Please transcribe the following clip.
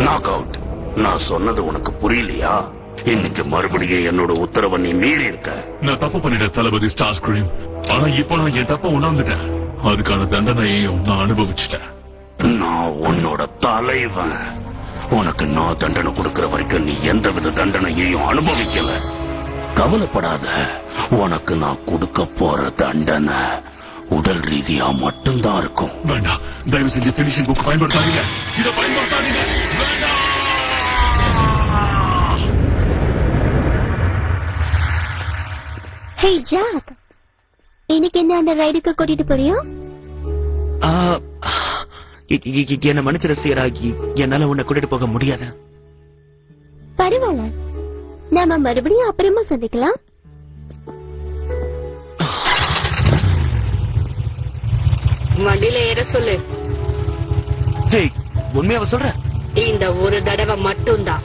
Knock out. நான் சொன்னது உனக்கு புரியலையா? இன்னைக்கு மறுபடியும் என்னோட உத்தரவை நீ மீறி இருக்க. நான் தப்பு பண்ணிட்டேன் தளபதி ஸ்டார் ஸ்கிரீம். ஆனா இப்ப நான் என் தப்ப உணர்ந்துட்டேன். அதுக்கான தண்டனையையும் நான் அனுபவிச்சுட்டேன். நான் உன்னோட தலைவன். உனக்கு நான் தண்டனை கொடுக்கிற வரைக்கும் நீ எந்தவித தண்டனையையும் அனுபவிக்கல. கவலைப்படாத. உனக்கு நான் கொடுக்க போற தண்டனை உடல் ரீதியா மட்டும்தான் இருக்கும். வேண்டாம், தயவு செஞ்சு பினிஷிங் புக் பயன்படுத்தாதீங்க. இதை பயன்படுத்தாதீங்க. ஹே ஜாக், இன்னைக்கு என்ன அந்த ரைடுக்கு கூட்டிட்டு போறியோ? என்ன மன்னிச்சு ரசிகராகி, என்னால உன்னை கூட்டிட்டு போக முடியாது. பரவாயில்ல, நாம மறுபடியும் அப்புறமா சந்திக்கலாம். வண்டியில ஏற சொல்லு. உண்மையாவ சொல்ற? இந்த ஒரு தடவை மட்டும்தான்.